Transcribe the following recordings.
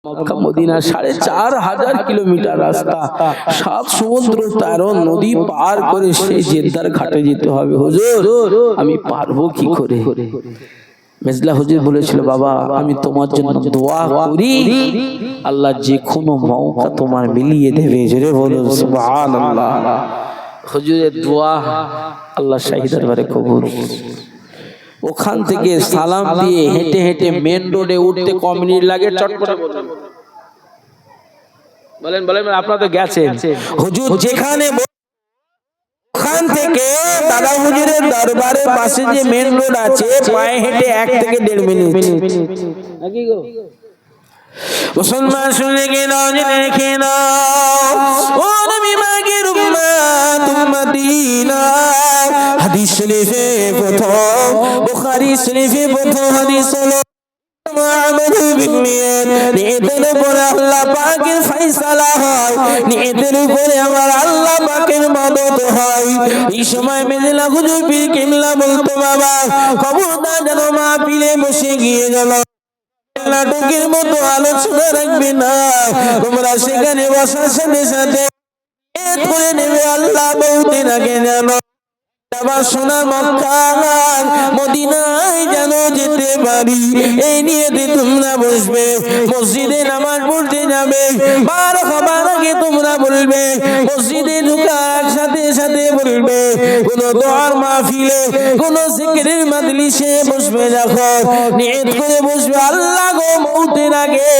Mecca Medina ৪৫০০ kilometre রাস্তা, ৭ সমুদ্র ১৩ নদী পার করে সেই জেদ্দার ঘাটে যেতে হবে। হুজুর আমি পারবো কি করে? মেজলা হুজুর বলেছিল, বাবা আমি তোমার জন্য দোয়া করি, আল্লাহ যে কোনো মওকা তোমার মিলিয়ে দেবে। জোরে বলো সুবহানাল্লাহ। হুজুরের দোয়া আল্লাহ শাহী দরবারে কবুল। ওখান থেকে সালাম দিয়ে হেঁটে হেঁটে মেন রোডে উঠতে ক মিনিট লাগে? চটপটে বলেন বলেন, আপনারা তো গেছেন। হুজুর যেখানে ওখান থেকে দাদা হুজুরের দরবারের পাশে যে মেন রোড আছে, পায়ে হেঁটে 1 থেকে 1.5 মিনিট। নাকি গো মুসলমান? শুনে কি নাও, জেনে রেখে নাও, ও নবী মাগের উম্মত মদিনা। হাদিস শরীফে প্রথম, বুখারী শরীফে প্রথম হাদিস হলো নিয়তের উপরে আল্লাহ পাকের ফয়সালা হয়, নিয়তের উপরে আমার আল্লাহ পাকের মদদ হয়। এই সময় মেজলা হুজুর পীর কিবলা বলতো, বাবা খবরদার যেন মাহফিলে বসে গিয়ে গেল নাটকের মতো আলোচনা রাখবে না, তোমরা সেখানে বসার সাথে সাথে করে নেবে আল্লাহ বহুদিন আগে জানো আবার সোনার মক্কা মদিনায় যেন যেতে পারি, এই নিয়েতে তোমরা বসবে। মসজিদে নামাজ পড়তে যাবে, বার হবার আগে তোমরা বলবে, মসজিদে ঢোকার সাথে সাথে বলবে, কোন দোয়ার মাহফিলে কোন জিকিরের মাজলিসে বসবে, দেখো নিয়ত করে বসবে, আল্লাহ গো মউতের আগে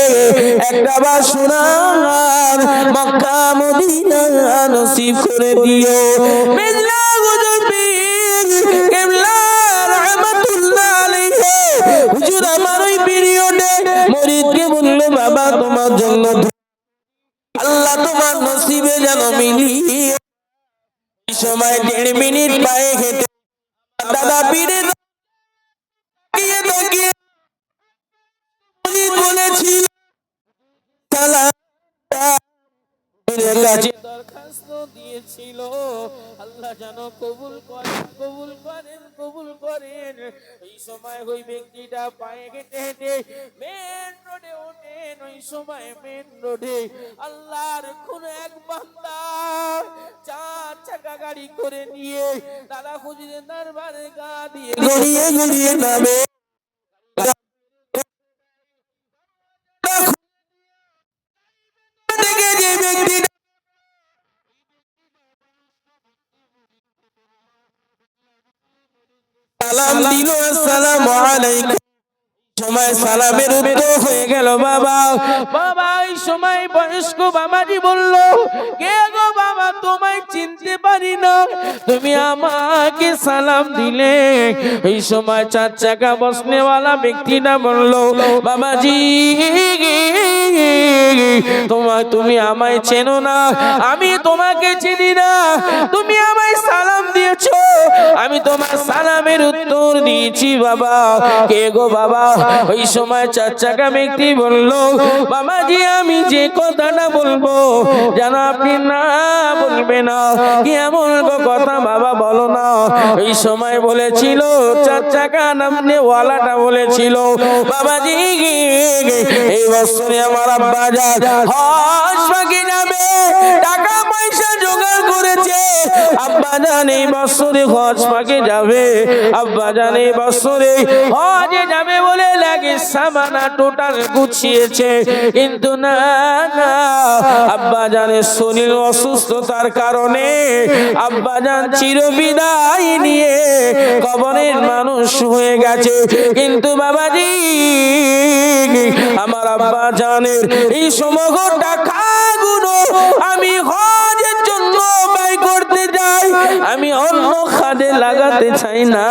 একটা বার সোনার মক্কা মদিনা নসিব করে দিও। মেজলা হুজুর আমার ওই পিরিয়ডে মুরিদকে বললো, বাবা তোমার জন্য আল্লাহ তোমার নসিবে যেন মিলিয়ে। সময় 1.5 মিনিট পায়ে হেঁটে দাদা পীরের বলেছিল দরখাস্ত দিয়েছিল, আল্লাহ যেন কবুল করেন, কবুল করেন, কবুল করেন। এই সময় ওই ব্যক্তিটা পায়ে হেঁটে হেঁটে মেন রোডে ওঠেন। ওই সময় মেন রোডে আল্লাহর কোন এক বান্দা 4 চাকা গাড়ি করে নিয়ে দাদা হুজুরের দরবারে গা দিয়ে গড়িয়ে গড়িয়ে নামে। সালাম দিল, আসসালামু আলাইকুম। সময় সালামের উত্তর হয়ে গেল, বাবা বাবা। এই সময় বয়স্ক বাবাজি বলল, কে গো বাবা, তোমায় চিনতে পারি না, তুমি আমাকে সালাম দিলে। এই সময় 4 চাকা বসনেওয়ালা ব্যক্তিটা বলল, বাবাজি তুমি আমায় চেনো না, আমি তোমাকে চিনি না, তুমি আমায় সালাম দিয়েছো, আমি তোমার সালামের উত্তর দিয়েছি। বাবা কে গো বাবা? ওই সময় 4 চাকা ব্যক্তি বলল, বাবাজি আমি যে কথাটা বলবো যেন আপনি না বলবে না। কি এমন কথা বাবা, বলো না। এই সময় বলেছিল 4 চাকা নামনে ওয়ালাটা বলেছিল, বাবাজি এই বছরে আমার আব্বা যান হজ পাকে যাবে, টাকা পয়সা জোগাড় করেছে, আব্বা জান এই বছরে হজ পাকে যাবে, আব্বা জান এই বছরে হজে যাবে বলে লাগে সামানা টোটাল গুছিয়েছে, কিন্তু না না, আব্বা জানের শরীর অসুস্থতার কারণে আব্বা জান চিরবিদায় নিয়ে কবরের মানুষ হয়ে গেছে। কিন্তু বাবাজি আমার আব্বা জানের এই সমগ্র টাকাগুলো আমি হজের জন্য ব্যয় করতে চাই, আমি অন্য খাদে লাগাতে চাই না।